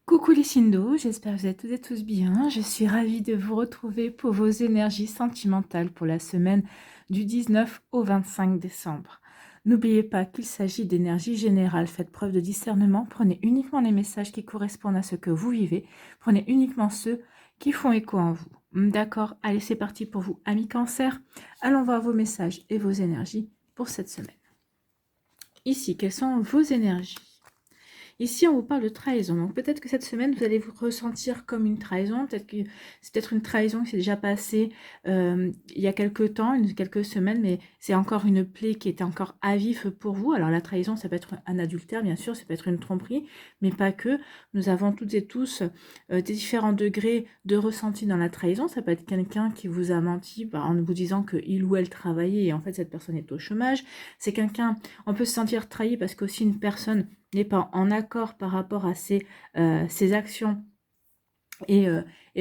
Coucou les Shindo, j'espère que vous êtes toutes et tous bien. Je suis ravie de vous retrouver pour vos énergies sentimentales pour la semaine du 19 au 25 décembre. N'oubliez pas qu'il s'agit d'énergie générale. Faites preuve de discernement. Prenez uniquement les messages qui correspondent à ce que vous vivez. Prenez uniquement ceux qui font écho en vous. D'accord? Allez, c'est parti pour vous, amis Cancer. Allons voir vos messages et vos énergies pour cette semaine. Ici, quelles sont vos énergies? Ici, on vous parle de trahison. Donc, peut-être que cette semaine, vous allez vous ressentir comme une trahison. Peut-être que c'est peut-être une trahison qui s'est déjà passée il y a quelques temps, quelques semaines, mais c'est encore une plaie qui était encore à vif pour vous. Alors, la trahison, ça peut être un adultère, bien sûr, ça peut être une tromperie, mais pas que. Nous avons toutes et tous des différents degrés de ressenti dans la trahison. Ça peut être quelqu'un qui vous a menti en vous disant qu'il ou elle travaillait et en fait, cette personne est au chômage. C'est quelqu'un, on peut se sentir trahi parce qu'aussi une personne n'est pas en accord par rapport à ses actions et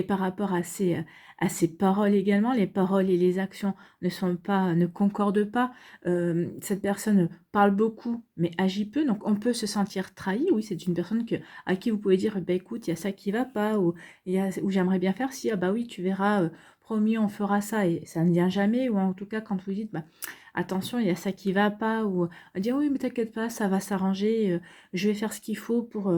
par rapport à ses paroles également. Les paroles et les actions ne concordent pas. Cette personne parle beaucoup mais agit peu, donc on peut se sentir trahi. Oui, c'est une personne à qui vous pouvez dire bah, écoute, il y a ça qui va pas, ou j'aimerais bien faire ci, ah bah oui, tu verras, promis, on fera ça, et ça ne vient jamais, ou en tout cas quand vous dites bah attention, il y a ça qui va pas, ou à dire oui, mais t'inquiète pas, ça va s'arranger, je vais faire ce qu'il faut pour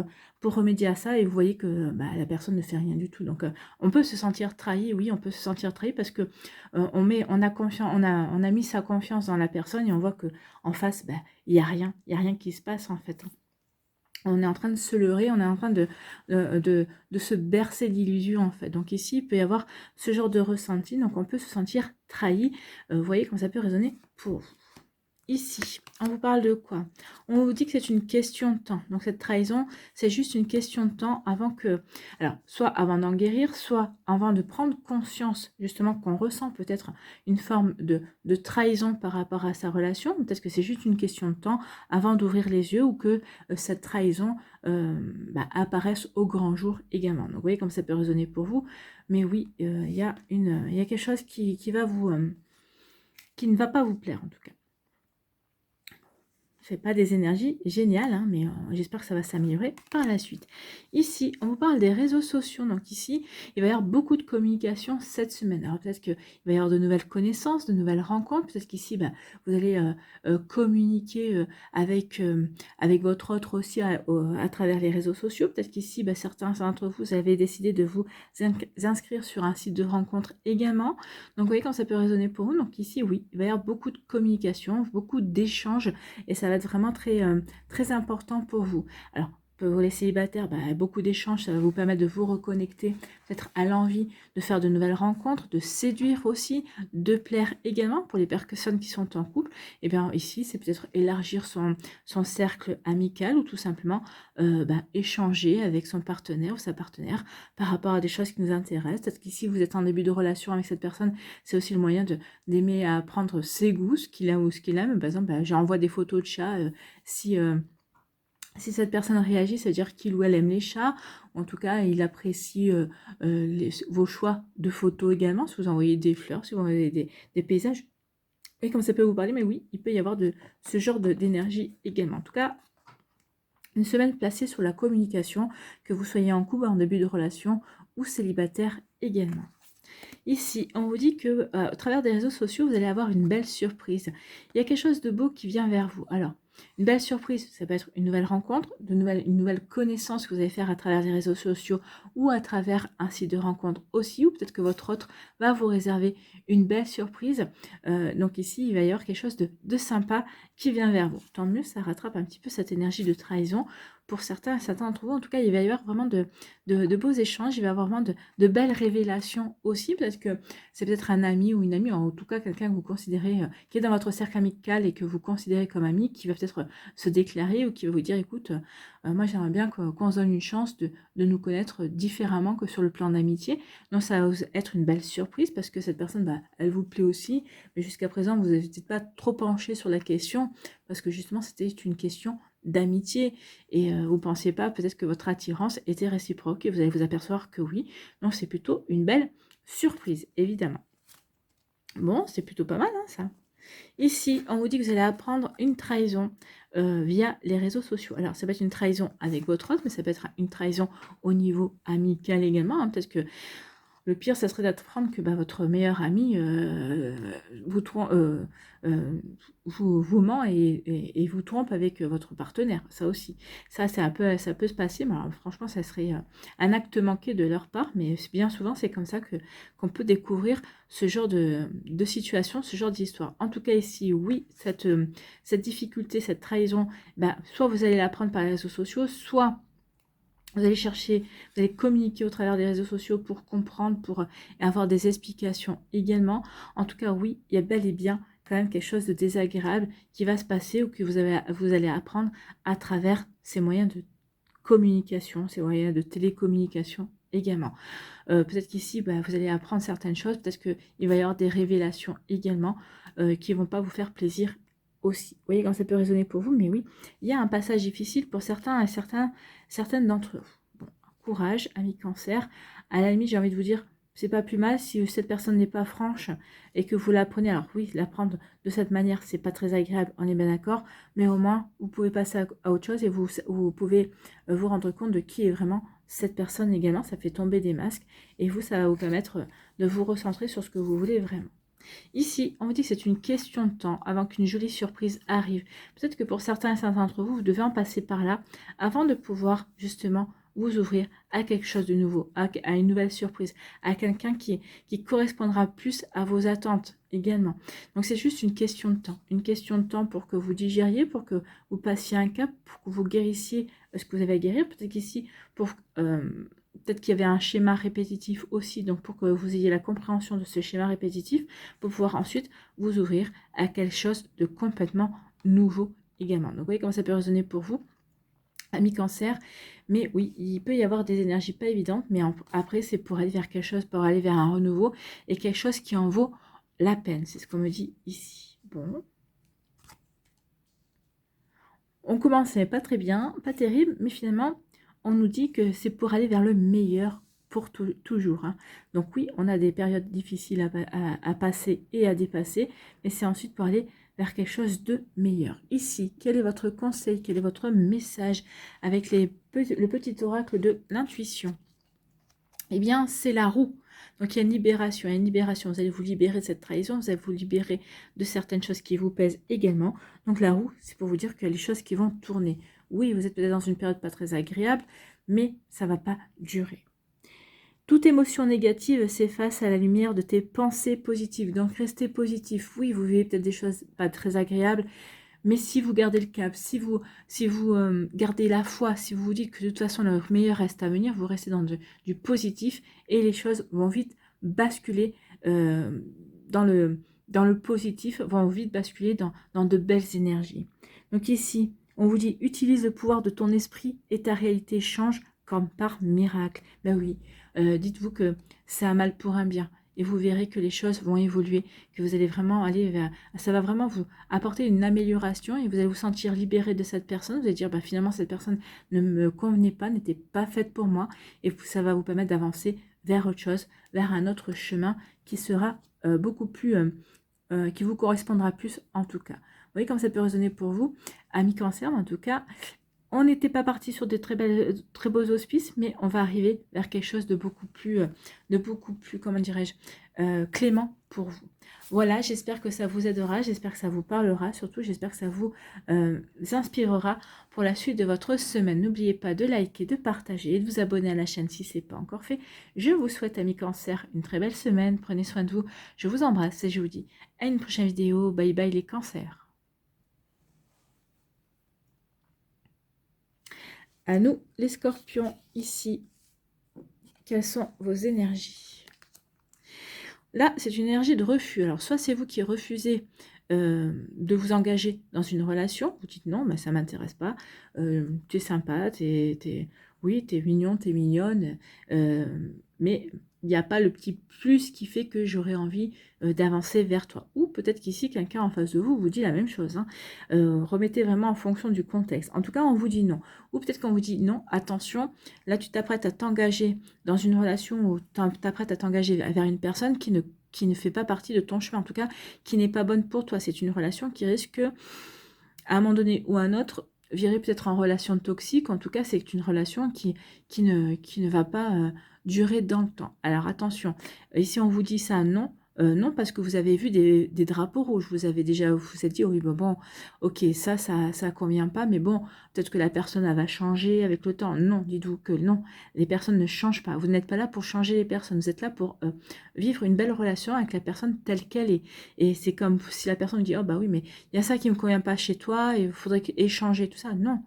remédier à ça, et vous voyez que bah, la personne ne fait rien du tout. Donc on peut se sentir trahi, oui, on peut se sentir trahi parce que on a mis sa confiance dans la personne et on voit que en face, bah, il y a rien qui se passe en fait. On est en train de se leurrer, on est en train de se bercer d'illusions en fait. Donc ici, il peut y avoir ce genre de ressenti, donc on peut se sentir trahi. Vous voyez comment ça peut résonner pour vous. Ici, on vous parle de quoi? On vous dit que c'est une question de temps. Donc cette trahison, c'est juste une question de temps avant que... Alors, soit avant d'en guérir, soit avant de prendre conscience justement qu'on ressent peut-être une forme de trahison par rapport à sa relation. Peut-être que c'est juste une question de temps avant d'ouvrir les yeux ou que cette trahison apparaisse au grand jour également. Donc vous voyez comme ça peut résonner pour vous. Mais oui, il y a quelque chose qui va qui ne va pas vous plaire en tout cas. Fait pas des énergies géniales, hein, mais j'espère que ça va s'améliorer par la suite. Ici, on vous parle des réseaux sociaux. Donc ici, il va y avoir beaucoup de communication cette semaine. Alors peut-être qu'il va y avoir de nouvelles connaissances, de nouvelles rencontres. Peut-être qu'ici, vous allez communiquer avec votre autre aussi à travers les réseaux sociaux. Peut-être qu'ici, certains d'entre vous avez décidé de vous inscrire sur un site de rencontre également. Donc vous voyez quand ça peut résonner pour vous. Donc ici, oui, il va y avoir beaucoup de communication, beaucoup d'échanges et ça va être vraiment très important pour vous. Alors, pour les célibataires, beaucoup d'échanges, ça va vous permettre de vous reconnecter peut-être à l'envie de faire de nouvelles rencontres, de séduire aussi, de plaire également pour les personnes qui sont en couple. Et bien ici, c'est peut-être élargir son cercle amical ou tout simplement échanger avec son partenaire ou sa partenaire par rapport à des choses qui nous intéressent. Peut-être qu'ici, vous êtes en début de relation avec cette personne, c'est aussi le moyen d'aimer apprendre ses goûts, ce qu'il aime ou ce qu'il aime. Par exemple, j'envoie des photos de chats. Si cette personne réagit, c'est-à-dire qu'il ou elle aime les chats, en tout cas, il apprécie vos choix de photos également, si vous envoyez des fleurs, si vous envoyez des paysages. Et comme ça peut vous parler, mais oui, il peut y avoir de ce genre d'énergie également. En tout cas, une semaine placée sur la communication, que vous soyez en couple, en début de relation ou célibataire également. Ici, on vous dit que à travers des réseaux sociaux, vous allez avoir une belle surprise. Il y a quelque chose de beau qui vient vers vous. Alors, une belle surprise, ça peut être une nouvelle rencontre, une nouvelle connaissance que vous allez faire à travers les réseaux sociaux ou à travers un site de rencontre aussi, ou peut-être que votre autre va vous réserver une belle surprise. Donc ici, il va y avoir quelque chose de sympa qui vient vers vous. Tant mieux, ça rattrape un petit peu cette énergie de trahison. Pour certains d'entre vous, en tout cas, il va y avoir vraiment de beaux échanges, il va y avoir vraiment de belles révélations aussi. Peut-être que c'est peut-être un ami ou une amie, en tout cas quelqu'un que vous considérez, qui est dans votre cercle amical et que vous considérez comme ami, qui va peut-être se déclarer ou qui va vous dire, écoute, moi j'aimerais bien qu'on se donne une chance de nous connaître différemment que sur le plan d'amitié. Donc ça va être une belle surprise parce que cette personne, elle vous plaît aussi, mais jusqu'à présent, vous n'avez peut-être pas trop penché sur la question parce que justement, c'était une question d'amitié et vous pensiez pas peut-être que votre attirance était réciproque et vous allez vous apercevoir que oui. Donc c'est plutôt une belle surprise, évidemment. Bon, c'est plutôt pas mal, hein, ça. Ici, on vous dit que vous allez apprendre une trahison via les réseaux sociaux. Alors, ça peut être une trahison avec votre autre, mais ça peut être une trahison au niveau amical également, hein. Peut-être que le pire, ça serait d'apprendre que bah, votre meilleur ami vous, vous ment et vous trompe avec votre partenaire. Ça aussi. Ça, c'est un peu, ça peut se passer. Mais alors, franchement, ça serait un acte manqué de leur part. Mais bien souvent, c'est comme ça qu'on peut découvrir ce genre de situation, ce genre d'histoire. En tout cas, ici, oui, cette difficulté, cette trahison, bah, soit vous allez l'apprendre par les réseaux sociaux, soit vous allez chercher, vous allez communiquer au travers des réseaux sociaux pour comprendre, pour avoir des explications également. En tout cas, oui, il y a bel et bien quand même quelque chose de désagréable qui va se passer ou que vous allez apprendre à travers ces moyens de communication, ces moyens de télécommunication également. Peut-être qu'ici, bah, vous allez apprendre certaines choses, peut-être qu'il va y avoir des révélations également qui ne vont pas vous faire plaisir aussi. Vous voyez quand ça peut résonner pour vous, mais oui, il y a un passage difficile pour certains et certaines d'entre vous. Bon, courage, amis cancer. À la limite, j'ai envie de vous dire, c'est pas plus mal si cette personne n'est pas franche et que vous l'apprenez. Alors oui, l'apprendre de cette manière, c'est pas très agréable, on est bien d'accord, mais au moins, vous pouvez passer à autre chose et vous pouvez vous rendre compte de qui est vraiment cette personne également. Ça fait tomber des masques et vous, ça va vous permettre de vous recentrer sur ce que vous voulez vraiment. Ici, on vous dit que c'est une question de temps avant qu'une jolie surprise arrive. Peut-être que pour certains et certains d'entre vous, vous devez en passer par là avant de pouvoir justement vous ouvrir à quelque chose de nouveau, à une nouvelle surprise, à quelqu'un qui correspondra plus à vos attentes également. Donc c'est juste une question de temps pour que vous digériez, pour que vous passiez un cap, pour que vous guérissiez ce que vous avez à guérir. Peut-être qu'ici, peut-être qu'il y avait un schéma répétitif aussi, donc pour que vous ayez la compréhension de ce schéma répétitif, pour pouvoir ensuite vous ouvrir à quelque chose de complètement nouveau également. Donc vous voyez comment ça peut résonner pour vous, amis cancer, mais oui, il peut y avoir des énergies pas évidentes, mais après c'est pour aller vers quelque chose, pour aller vers un renouveau, et quelque chose qui en vaut la peine, c'est ce qu'on me dit ici. Bon. On commençait pas très bien, pas terrible, mais finalement, on nous dit que c'est pour aller vers le meilleur pour toujours, hein. Donc oui, on a des périodes difficiles à passer et à dépasser, mais c'est ensuite pour aller vers quelque chose de meilleur. Ici, quel est votre conseil, quel est votre message avec le petit oracle de l'intuition? Eh bien, c'est la roue. Donc, il y a une libération, Vous allez vous libérer de cette trahison, vous allez vous libérer de certaines choses qui vous pèsent également. Donc, la roue, c'est pour vous dire qu'il y a des choses qui vont tourner. Oui, vous êtes peut-être dans une période pas très agréable, mais ça ne va pas durer. Toute émotion négative s'efface à la lumière de tes pensées positives. Donc, restez positif. Oui, vous vivez peut-être des choses pas très agréables, mais si vous gardez le cap, si vous gardez la foi, si vous vous dites que de toute façon le meilleur reste à venir, vous restez dans du positif et les choses vont vite basculer dans le positif, vont vite basculer dans de belles énergies. Donc ici, on vous dit, utilise le pouvoir de ton esprit et ta réalité change comme par miracle. Ben oui, dites-vous que c'est un mal pour un bien. Et vous verrez que les choses vont évoluer, que vous allez vraiment aller vers... Ça va vraiment vous apporter une amélioration et vous allez vous sentir libéré de cette personne. Vous allez dire, bah, finalement, cette personne ne me convenait pas, n'était pas faite pour moi. Et ça va vous permettre d'avancer vers autre chose, vers un autre chemin qui sera beaucoup plus... qui vous correspondra plus en tout cas. Vous voyez comme ça peut résonner pour vous, amis cancer, en tout cas. On n'était pas parti sur des très beaux auspices, mais on va arriver vers quelque chose de beaucoup plus, comment dirais-je, clément pour vous. Voilà, j'espère que ça vous aidera, j'espère que ça vous parlera, surtout j'espère que ça vous inspirera pour la suite de votre semaine. N'oubliez pas de liker, de partager et de vous abonner à la chaîne si ce n'est pas encore fait. Je vous souhaite, amis cancer, une très belle semaine. Prenez soin de vous. Je vous embrasse et je vous dis à une prochaine vidéo. Bye bye les cancers. À nous, les scorpions, ici, quelles sont vos énergies? Là, c'est une énergie de refus. Alors, soit c'est vous qui refusez de vous engager dans une relation, vous dites non, mais ça ne m'intéresse pas, tu es sympa, oui, tu es mignon, tu es mignonne, mais il n'y a pas le petit plus qui fait que j'aurais envie d'avancer vers toi. Ou peut-être qu'ici, quelqu'un en face de vous vous dit la même chose, hein. Remettez vraiment en fonction du contexte. En tout cas, on vous dit non. Ou peut-être qu'on vous dit non, attention, là tu t'apprêtes à t'engager dans une relation ou t'apprêtes à t'engager vers une personne qui ne fait pas partie de ton chemin, en tout cas, qui n'est pas bonne pour toi. C'est une relation qui risque à un moment donné ou à un autre, virer peut-être en relation toxique. En tout cas, c'est une relation qui ne va pas durer dans le temps. Alors attention, ici on vous dit ça, non. Non, parce que vous avez vu des drapeaux rouges. Vous avez déjà, vous vous êtes dit, oui, bon, ok, ça convient pas, mais bon, peut-être que la personne, elle va changer avec le temps. Non, dites-vous que non, les personnes ne changent pas. Vous n'êtes pas là pour changer les personnes. Vous êtes là pour vivre une belle relation avec la personne telle qu'elle est. Et c'est comme si la personne dit, oh bah oui, mais il y a ça qui me convient pas chez toi, et il faudrait échanger tout ça. Non,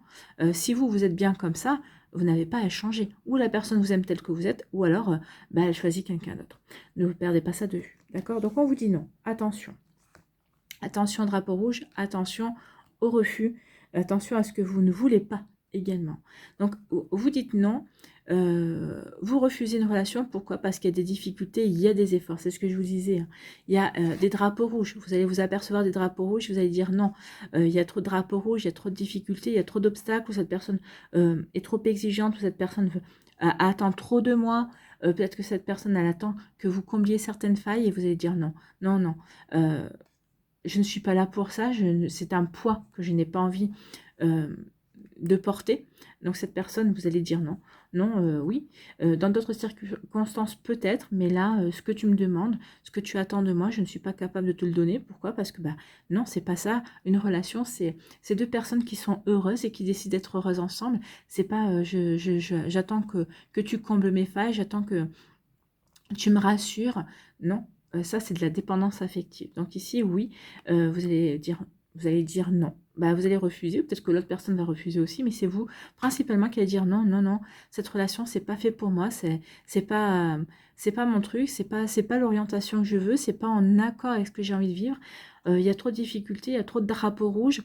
si vous êtes bien comme ça, vous n'avez pas à changer. Ou la personne vous aime tel que vous êtes, ou alors elle choisit quelqu'un d'autre. Ne vous perdez pas ça de vue. D'accord? Donc on vous dit non. Attention. Attention au drapeau rouge, attention au refus, attention à ce que vous ne voulez pas également. Donc vous dites non, vous refusez une relation, pourquoi? Parce qu'il y a des difficultés, il y a des efforts, c'est ce que je vous disais. Hein. Il y a des drapeaux rouges, vous allez vous apercevoir des drapeaux rouges, vous allez dire non, il y a trop de drapeaux rouges, il y a trop de difficultés, il y a trop d'obstacles, ou cette personne est trop exigeante, ou cette personne attend trop de moi, peut-être que cette personne elle attend que vous combliez certaines failles, et vous allez dire non, non, non. Je ne suis pas là pour ça, c'est un poids que je n'ai pas envie de porter. Donc cette personne, vous allez dire non. Non, oui. Dans d'autres circonstances, peut-être, mais là, ce que tu me demandes, ce que tu attends de moi, je ne suis pas capable de te le donner. Pourquoi? Parce que non, c'est pas ça. Une relation, c'est deux personnes qui sont heureuses et qui décident d'être heureuses ensemble. C'est pas j'attends que tu combles mes failles, j'attends que tu me rassures. Non, ça c'est de la dépendance affective. Donc ici, oui, vous allez dire non. Vous allez refuser, peut-être que l'autre personne va refuser aussi, mais c'est vous principalement qui allez dire non, non, non, cette relation c'est pas fait pour moi, c'est pas mon truc, c'est pas l'orientation que je veux, c'est pas en accord avec ce que j'ai envie de vivre. Il y a trop de difficultés, il y a trop de drapeaux rouges.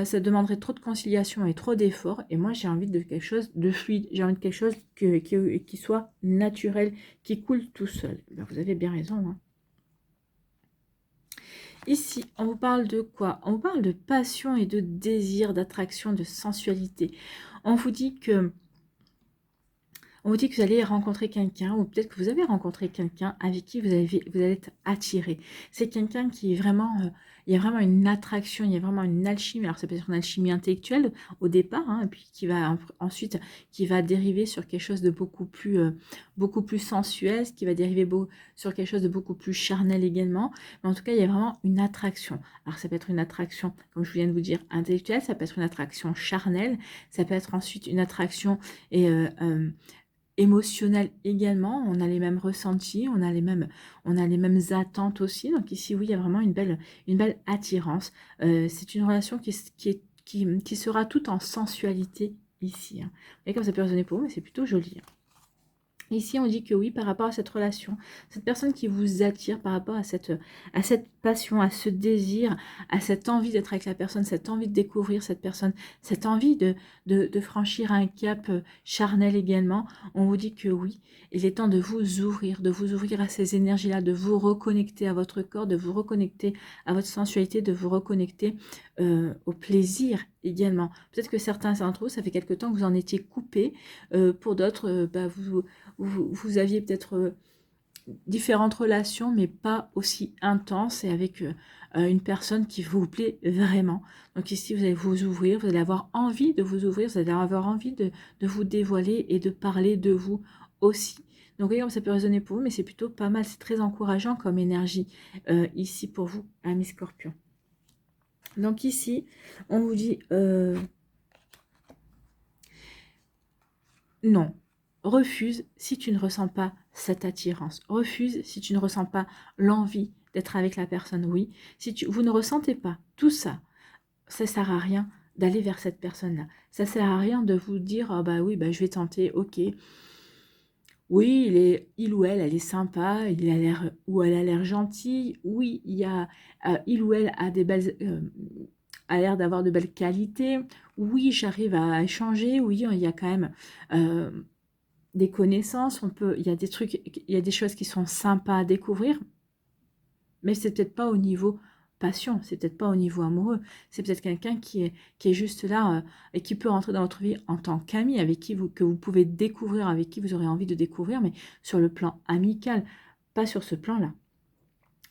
Ça demanderait trop de conciliation et trop d'efforts. Et moi, j'ai envie de quelque chose de fluide. J'ai envie de quelque chose qui soit naturel, qui coule tout seul. Vous avez bien raison. Hein. Ici, on vous parle de quoi? On vous parle de passion et de désir, d'attraction, de sensualité. On vous dit que vous allez rencontrer quelqu'un, ou peut-être que vous avez rencontré quelqu'un avec qui vous allez être attiré. C'est quelqu'un qui est vraiment, il y a vraiment une attraction, il y a vraiment une alchimie. Alors ça peut être une alchimie intellectuelle au départ, hein, et puis qui va ensuite, qui va dériver sur quelque chose de beaucoup plus sensuel, qui va dériver sur quelque chose de beaucoup plus charnel également. Mais en tout cas, il y a vraiment une attraction. Alors ça peut être une attraction, comme je viens de vous dire, intellectuelle, ça peut être une attraction charnelle, ça peut être ensuite une attraction émotionnel également, on a les mêmes ressentis, on a les mêmes attentes aussi. Donc ici, oui, il y a vraiment une belle attirance. C'est une relation qui sera toute en sensualité ici. Hein. Vous voyez comme ça peut résonner pour vous, mais c'est plutôt joli. Hein. Ici, on dit que oui, par rapport à cette relation, cette personne qui vous attire par rapport à cette passion, à ce désir, à cette envie d'être avec la personne, cette envie de découvrir cette personne, cette envie de franchir un cap charnel également, on vous dit que oui, il est temps de vous ouvrir à ces énergies-là, de vous reconnecter à votre corps, de vous reconnecter à votre sensualité, de vous reconnecter au plaisir également. Peut-être que certains d'entre vous, ça fait quelque temps que vous en étiez coupés, pour d'autres, vous aviez peut-être différentes relations, mais pas aussi intenses et avec une personne qui vous plaît vraiment. Donc ici, vous allez vous ouvrir, vous allez avoir envie de vous ouvrir, vous allez avoir envie de vous dévoiler et de parler de vous aussi. Donc voyez comme ça peut résonner pour vous, mais c'est plutôt pas mal, c'est très encourageant comme énergie ici pour vous, amis Scorpions. Donc ici, on vous dit non. Refuse si tu ne ressens pas cette attirance. Refuse si tu ne ressens pas l'envie d'être avec la personne. Oui, si vous ne ressentez pas tout ça, ça ne sert à rien d'aller vers cette personne-là. Ça ne sert à rien de vous dire, oh bah oui, je vais tenter, ok. Oui, il ou elle est sympa, il a l'air ou elle a l'air gentille. Oui, il ou elle a des belles, a l'air d'avoir de belles qualités. Oui, j'arrive à échanger. Oui, il y a quand même des connaissances, il y a des trucs, il y a des choses qui sont sympas à découvrir, mais c'est peut-être pas au niveau passion, c'est peut-être pas au niveau amoureux, c'est peut-être quelqu'un qui est juste là et qui peut rentrer dans votre vie en tant qu'ami, avec qui que vous pouvez découvrir, avec qui vous aurez envie de découvrir, mais sur le plan amical, pas sur ce plan-là.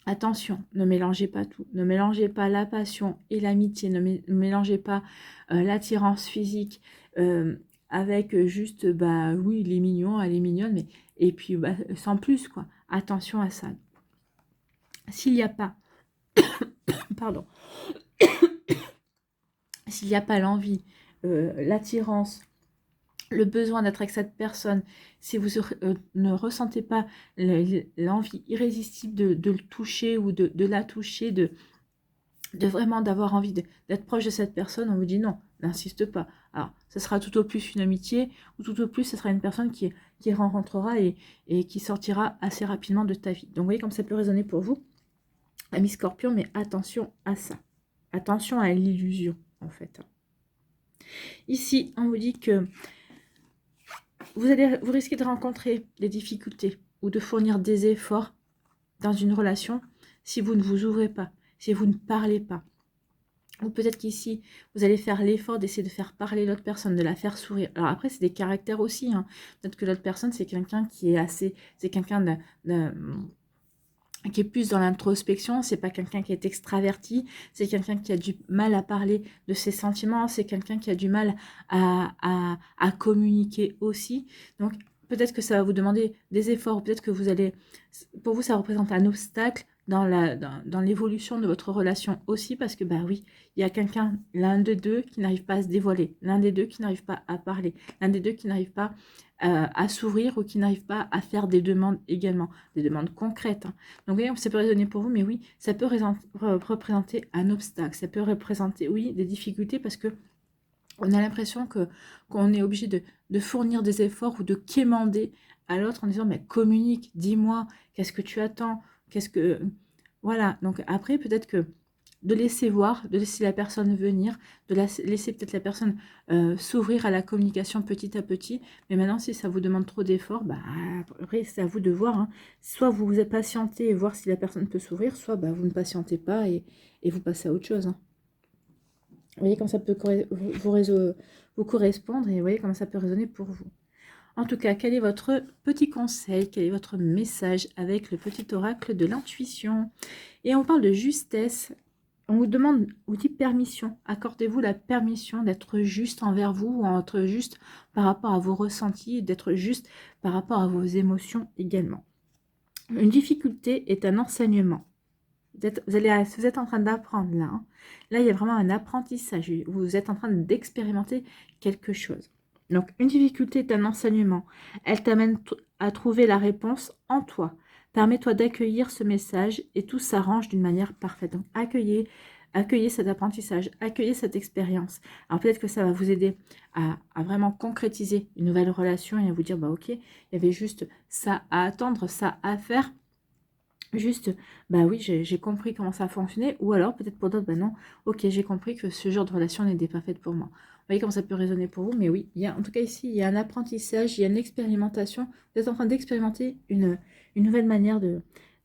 Attention, ne mélangez pas tout. Ne mélangez pas la passion et l'amitié. Ne mélangez pas l'attirance physique avec juste, bah oui, il est mignon, elle est mignonne, mais et puis bah, sans plus, quoi. Attention à ça. S'il n'y a pas, pardon, s'il n'y a pas l'envie, l'attirance, le besoin d'être avec cette personne, si vous ne ressentez pas l'envie irrésistible de le toucher ou de la toucher, de vraiment d'avoir envie d'être proche de cette personne, on vous dit non, n'insiste pas. Alors, ce sera tout au plus une amitié, ou tout au plus, ce sera une personne qui rencontrera et qui sortira assez rapidement de ta vie. Donc, vous voyez comme ça peut résonner pour vous, ami Scorpion, mais attention à ça. Attention à l'illusion, en fait. Ici, on vous dit que vous risquez de rencontrer des difficultés ou de fournir des efforts dans une relation si vous ne vous ouvrez pas, si vous ne parlez pas. Ou peut-être qu'ici, vous allez faire l'effort d'essayer de faire parler l'autre personne, de la faire sourire. Alors après, c'est des caractères aussi. Hein. Peut-être que l'autre personne, c'est quelqu'un qui est assez... C'est quelqu'un qui est plus dans l'introspection, c'est pas quelqu'un qui est extraverti, c'est quelqu'un qui a du mal à parler de ses sentiments, c'est quelqu'un qui a du mal à communiquer aussi. Donc peut-être que ça va vous demander des efforts, peut-être que vous allez... Pour vous, ça représente un obstacle dans l'évolution de votre relation aussi, parce que, bah oui, il y a quelqu'un, l'un des deux, qui n'arrive pas à se dévoiler, l'un des deux qui n'arrive pas à parler, l'un des deux qui n'arrive pas à s'ouvrir ou qui n'arrive pas à faire des demandes également, des demandes concrètes. Hein. Donc, vous voyez, ça peut résonner pour vous, mais oui, ça peut représenter un obstacle, ça peut représenter, oui, des difficultés, parce que on a l'impression qu'on est obligé de fournir des efforts ou de quémander à l'autre en disant, mais communique, dis-moi, qu'est-ce que tu attends, qu'est-ce que... Voilà, donc après, peut-être que de laisser voir, de laisser la personne venir, de laisser peut-être la personne s'ouvrir à la communication petit à petit. Mais maintenant, si ça vous demande trop d'efforts, bah, après, c'est à vous de voir. Hein. Soit vous vous patientez et voir si la personne peut s'ouvrir, soit bah, vous ne patientez pas et vous passez à autre chose. Hein. Vous voyez comme ça peut vous correspondre et vous voyez comment ça peut résonner pour vous. En tout cas, quel est votre petit conseil, quel est votre message avec le petit oracle de l'intuition? Et on parle de justesse. On vous demande, on vous dit permission. Accordez-vous la permission d'être juste envers vous, ou d'être juste par rapport à vos ressentis, d'être juste par rapport à vos émotions également. Une difficulté est un enseignement. Vous êtes en train d'apprendre là. Hein. Là, il y a vraiment un apprentissage. Vous êtes en train d'expérimenter quelque chose. Donc, une difficulté est un enseignement. Elle t'amène à trouver la réponse en toi. Permets-toi d'accueillir ce message et tout s'arrange d'une manière parfaite. Donc, accueillez cet apprentissage, accueillez cette expérience. Alors, peut-être que ça va vous aider à vraiment concrétiser une nouvelle relation et à vous dire, bah ok, il y avait juste ça à attendre, ça à faire. Juste, bah oui, j'ai compris comment ça fonctionnait. Ou alors, peut-être pour d'autres, bah non, ok, j'ai compris que ce genre de relation n'était pas faite pour moi. Vous voyez comment ça peut résonner pour vous, mais oui, en tout cas ici, il y a un apprentissage, il y a une expérimentation. Vous êtes en train d'expérimenter une nouvelle manière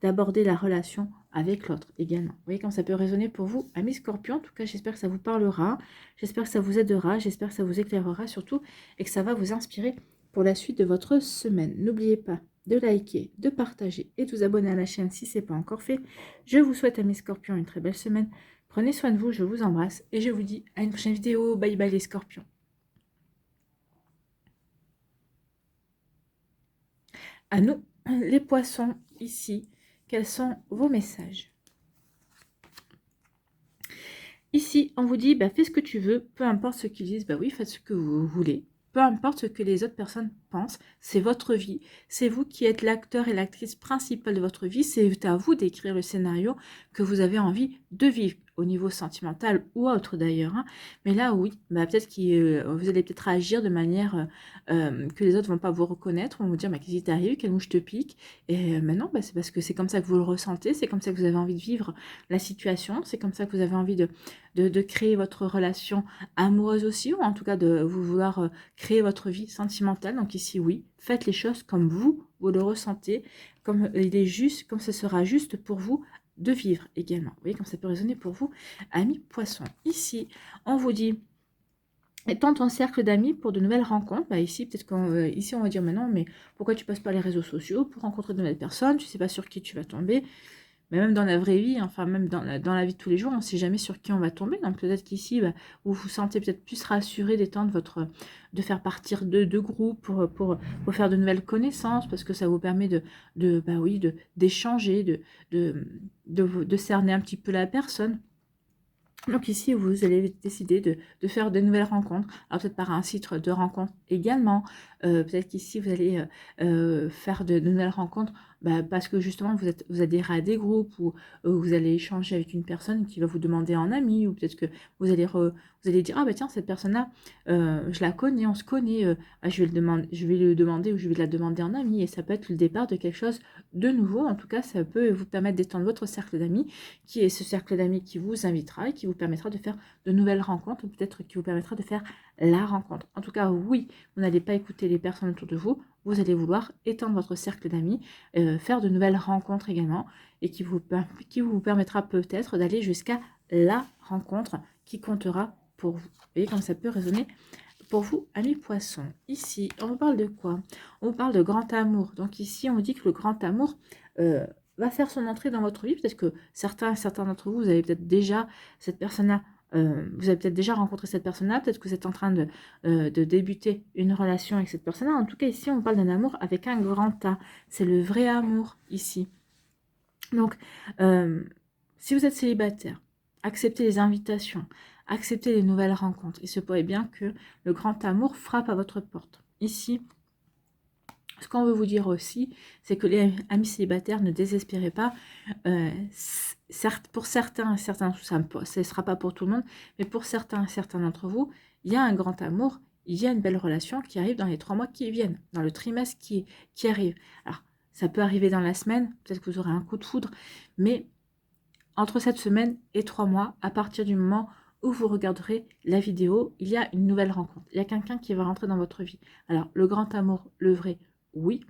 d'aborder la relation avec l'autre également. Vous voyez comment ça peut résonner pour vous, amis Scorpion. En tout cas, j'espère que ça vous parlera, j'espère que ça vous aidera, j'espère que ça vous éclairera surtout et que ça va vous inspirer pour la suite de votre semaine. N'oubliez pas de liker, de partager et de vous abonner à la chaîne si ce n'est pas encore fait. Je vous souhaite, amis Scorpions, une très belle semaine. Prenez soin de vous, je vous embrasse et je vous dis à une prochaine vidéo. Bye bye les Scorpions. À nous, les poissons, ici, quels sont vos messages? Ici, on vous dit, bah, fais ce que tu veux, peu importe ce qu'ils disent, bah oui, faites ce que vous voulez. Peu importe ce que les autres personnes pensent, c'est votre vie. C'est vous qui êtes l'acteur et l'actrice principale de votre vie. C'est à vous d'écrire le scénario que vous avez envie de vivre, au niveau sentimental ou autre d'ailleurs. Hein. Mais là, oui, bah, peut-être que vous allez peut-être agir de manière que les autres ne vont pas vous reconnaître, vont vous dire, bah, qu'est-ce qui t'arrive, quelle mouche te pique. Et maintenant, bah, c'est parce que c'est comme ça que vous le ressentez, c'est comme ça que vous avez envie de vivre la situation, c'est comme ça que vous avez envie de créer votre relation amoureuse aussi, ou en tout cas de vous vouloir créer votre vie sentimentale. Donc ici, oui, faites les choses comme vous le ressentez, comme il est juste, comme ce sera juste pour vous de vivre également. Vous voyez, comme ça peut résonner pour vous, amis poissons. Ici, on vous dit, étends ton cercle d'amis pour de nouvelles rencontres. Bah ici, peut-être qu'ici, on va dire, mais non, mais pourquoi tu passes par les réseaux sociaux pour rencontrer de nouvelles personnes? Tu ne sais pas sur qui tu vas tomber. mais même dans la vraie vie, enfin même dans la vie de tous les jours, on ne sait jamais sur qui on va tomber. Donc peut-être qu'ici, bah, vous vous sentez peut-être plus rassuré d'étendre de faire partir de groupes pour faire de nouvelles connaissances, parce que ça vous permet bah oui, d'échanger, de cerner un petit peu la personne. Donc ici, vous allez décider de faire de nouvelles rencontres. Alors peut-être par un site de rencontre également. Peut-être qu'ici, vous allez faire de nouvelles rencontres bah, parce que justement, vous adhérez à des groupes ou vous allez échanger avec une personne qui va vous demander en ami. Ou peut-être que vous allez dire, ah bah tiens, cette personne-là, je la connais, on se connaît. Ah, je vais le demander ou je vais la demander en ami. Et ça peut être le départ de quelque chose de nouveau. En tout cas, ça peut vous permettre d'étendre votre cercle d'amis, qui est ce cercle d'amis qui vous invitera et qui vous permettra de faire de nouvelles rencontres, ou peut-être qui vous permettra de faire la rencontre. En tout cas, oui, vous n'allez pas écouter les personnes autour de vous, vous allez vouloir étendre votre cercle d'amis, faire de nouvelles rencontres également, et qui vous permettra peut-être d'aller jusqu'à la rencontre qui comptera pour vous. Vous voyez comme ça peut résonner pour vous, amis poissons. Ici, on vous parle de quoi? On vous parle de grand amour. Donc ici, on vous dit que le grand amour va faire son entrée dans votre vie. Peut-être que certains d'entre vous, vous avez peut-être déjà cette personne-là, vous avez peut-être déjà rencontré cette personne-là. Peut-être que vous êtes en train de débuter une relation avec cette personne-là. En tout cas, ici, on parle d'un amour avec un grand A. C'est le vrai amour, ici. Donc, si vous êtes célibataire, acceptez les invitations, acceptez les nouvelles rencontres. Il se pourrait bien que le grand amour frappe à votre porte. Ici, ce qu'on veut vous dire aussi, c'est que les amis célibataires, ne désespérez pas. Certes, pour certains, ça ne sera pas pour tout le monde, mais pour certains d'entre vous, il y a un grand amour, il y a une belle relation qui arrive dans les 3 mois qui viennent, dans le trimestre qui arrive. Alors, ça peut arriver dans la semaine, peut-être que vous aurez un coup de foudre, mais entre cette semaine et 3 mois, à partir du moment où vous regarderez la vidéo, il y a une nouvelle rencontre. Il y a quelqu'un qui va rentrer dans votre vie. Alors, le grand amour, le vrai, oui,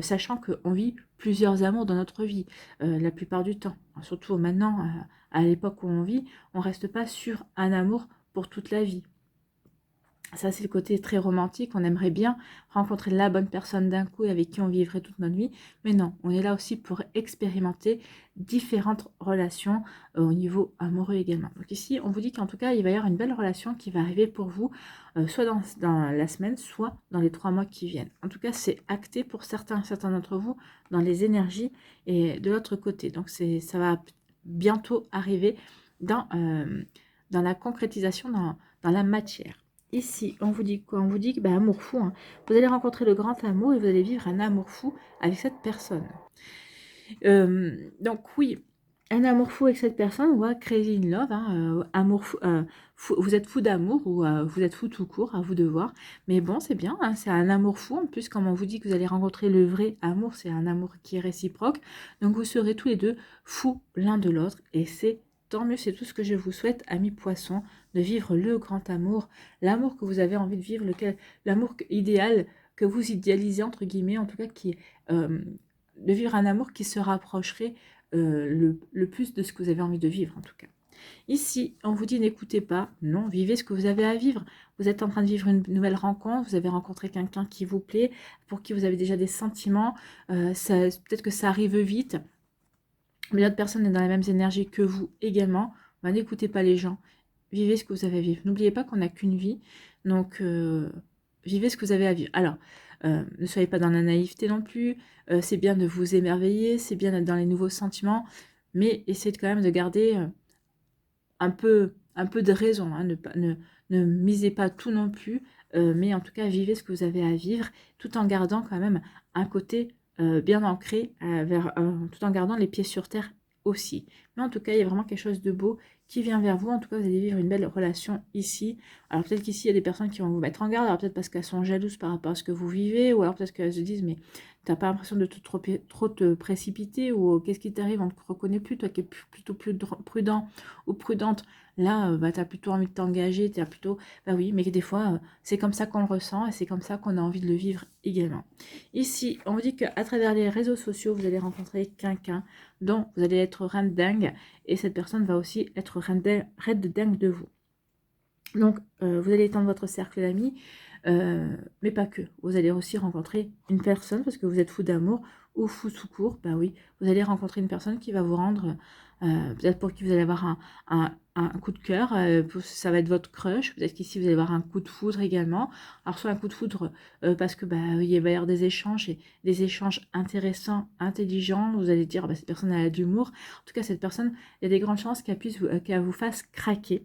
sachant qu'on vit plusieurs amours dans notre vie, la plupart du temps. Surtout maintenant, à l'époque où on vit, on ne reste pas sur un amour pour toute la vie. Ça, c'est le côté très romantique. On aimerait bien rencontrer la bonne personne d'un coup et avec qui on vivrait toute notre vie. Mais non, on est là aussi pour expérimenter différentes relations au niveau amoureux également. Donc ici, on vous dit qu'en tout cas, il va y avoir une belle relation qui va arriver pour vous, soit dans la semaine, soit dans les 3 mois qui viennent. En tout cas, c'est acté pour certains d'entre vous dans les énergies et de l'autre côté. Donc ça va bientôt arriver dans la concrétisation, dans la matière. Ici, on vous dit quoi? On vous dit que amour fou, hein. Vous allez rencontrer le grand amour et vous allez vivre un amour fou avec cette personne. Donc oui, un amour fou avec cette personne, ou crazy in love, hein, amour fou, vous êtes fou d'amour ou vous êtes fou tout court, à vous de voir. Mais bon, c'est bien, hein, c'est un amour fou. En plus, comme on vous dit que vous allez rencontrer le vrai amour, c'est un amour qui est réciproque. Donc vous serez tous les deux fous l'un de l'autre et c'est tant mieux, c'est tout ce que je vous souhaite, amis poissons, de vivre le grand amour, l'amour que vous avez envie de vivre, l'amour idéal que vous idéalisez, entre guillemets, en tout cas, de vivre un amour qui se rapprocherait le plus de ce que vous avez envie de vivre, en tout cas. Ici, on vous dit n'écoutez pas, non, vivez ce que vous avez à vivre. Vous êtes en train de vivre une nouvelle rencontre, vous avez rencontré quelqu'un qui vous plaît, pour qui vous avez déjà des sentiments, peut-être que ça arrive vite, mais l'autre personne est dans les mêmes énergies que vous également. N'écoutez pas les gens, vivez ce que vous avez à vivre. N'oubliez pas qu'on n'a qu'une vie, donc vivez ce que vous avez à vivre. Alors, ne soyez pas dans la naïveté non plus, c'est bien de vous émerveiller, c'est bien d'être dans les nouveaux sentiments, mais essayez quand même de garder un peu de raison, hein, ne misez pas tout non plus, mais en tout cas, vivez ce que vous avez à vivre, tout en gardant quand même un côté bien ancré, tout en gardant les pieds sur terre aussi. Mais en tout cas, il y a vraiment quelque chose de beau qui vient vers vous. En tout cas, vous allez vivre une belle relation ici. Alors peut-être qu'ici, il y a des personnes qui vont vous mettre en garde, alors peut-être parce qu'elles sont jalouses par rapport à ce que vous vivez, ou alors peut-être qu'elles se disent, mais t'as pas l'impression de trop te précipiter, ou qu'est-ce qui t'arrive, on ne te reconnaît plus, toi qui es plutôt plus prudent ou prudente. Là, tu as plutôt envie de t'engager, tu as plutôt... oui, mais des fois, c'est comme ça qu'on le ressent et c'est comme ça qu'on a envie de le vivre également. Ici, on vous dit qu'à travers les réseaux sociaux, vous allez rencontrer quelqu'un dont vous allez être reine dingue et cette personne va aussi être reine de dingue de vous. Donc, vous allez étendre votre cercle d'amis. mais pas que. Vous allez aussi rencontrer une personne, parce que vous êtes fou d'amour ou fou tout court, bah oui, vous allez rencontrer une personne qui va vous rendre, peut-être pour qui vous allez avoir un coup de cœur, ça va être votre crush, peut-être qu'ici vous allez avoir un coup de foudre également, alors soit un coup de foudre parce que bah, il va y avoir des échanges, et des échanges intéressants, intelligents, vous allez dire, bah, cette personne a de l'humour, en tout cas cette personne, il y a des grandes chances qu'elle vous fasse craquer.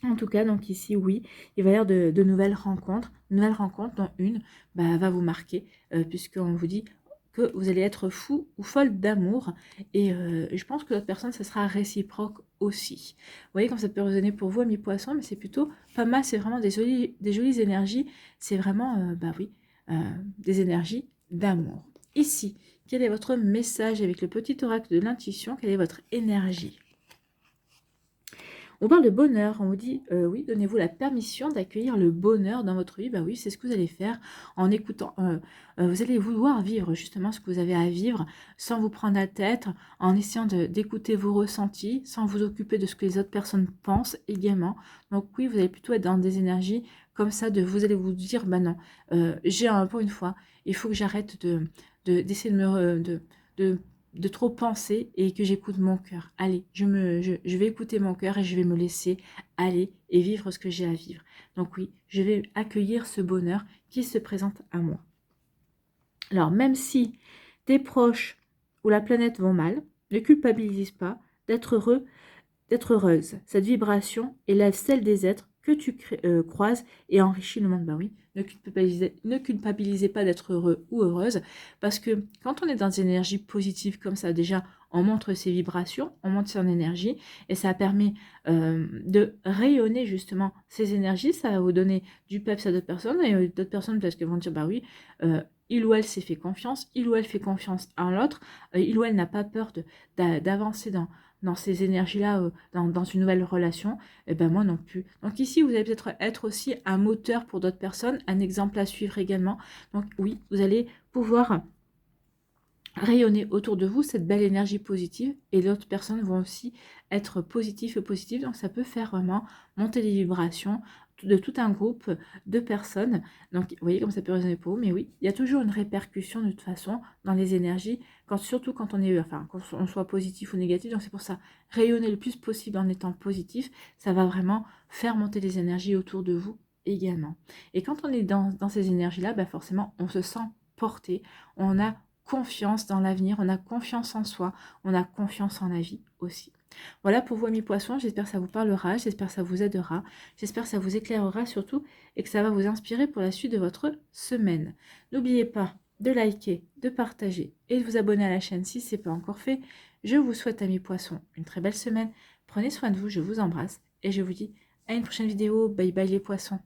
En tout cas, donc ici, oui, il va y avoir de nouvelles rencontres. Nouvelles rencontres, dont une bah, va vous marquer, puisqu'on vous dit que vous allez être fou ou folle d'amour. Et je pense que l'autre personne, ça sera réciproque aussi. Vous voyez, comme ça peut résonner pour vous, amis poissons, mais c'est plutôt pas mal. C'est vraiment des jolies énergies. C'est vraiment, bah oui, des énergies d'amour. Ici, quel est votre message avec le petit oracle de l'intuition? Quelle est votre énergie? On parle de bonheur, on vous dit, oui, donnez-vous la permission d'accueillir le bonheur dans votre vie. Bah oui, c'est ce que vous allez faire en écoutant. Vous allez vouloir vivre justement ce que vous avez à vivre sans vous prendre la tête, en essayant d'écouter vos ressentis, sans vous occuper de ce que les autres personnes pensent également. Donc oui, vous allez plutôt être dans des énergies comme ça, vous allez vous dire, bah non, pour une fois, il faut que j'arrête d'essayer de trop penser et que j'écoute mon cœur. Allez, je vais écouter mon cœur et je vais me laisser aller et vivre ce que j'ai à vivre. Donc oui, je vais accueillir ce bonheur qui se présente à moi. Alors, même si tes proches ou la planète vont mal, ne culpabilise pas d'être heureux, d'être heureuse. Cette vibration élève celle des êtres que tu croises et enrichit le monde. Bah oui, ne culpabilisez pas d'être heureux ou heureuse, parce que quand on est dans des énergies positives comme ça, déjà, on montre ses vibrations, on montre son énergie, et ça permet de rayonner justement ces énergies, ça va vous donner du peps à d'autres personnes, et d'autres personnes peut-être qu'elles vont dire, bah oui, il ou elle s'est fait confiance, il ou elle fait confiance en l'autre, il ou elle n'a pas peur d'avancer dans ces énergies-là, dans une nouvelle relation, et ben moi non plus. Donc ici, vous allez peut-être être aussi un moteur pour d'autres personnes, un exemple à suivre également. Donc oui, vous allez pouvoir rayonner autour de vous cette belle énergie positive, et d'autres personnes vont aussi être positives et positives. Donc ça peut faire vraiment monter les vibrations de tout un groupe de personnes. Donc vous voyez comme ça peut résonner pour vous, mais oui, il y a toujours une répercussion de toute façon dans les énergies, surtout quand on est, enfin, quand on soit positif ou négatif. Donc c'est pour ça, rayonner le plus possible en étant positif, ça va vraiment faire monter les énergies autour de vous également. Et quand on est dans ces énergies-là, bah forcément, on se sent porté, on a confiance dans l'avenir, on a confiance en soi, on a confiance en la vie aussi. Voilà pour vous, amis poissons, j'espère que ça vous parlera, j'espère que ça vous aidera, j'espère que ça vous éclairera surtout et que ça va vous inspirer pour la suite de votre semaine. N'oubliez pas de liker, de partager et de vous abonner à la chaîne si ce n'est pas encore fait. Je vous souhaite, amis poissons, une très belle semaine. Prenez soin de vous, je vous embrasse et je vous dis à une prochaine vidéo. Bye bye les poissons.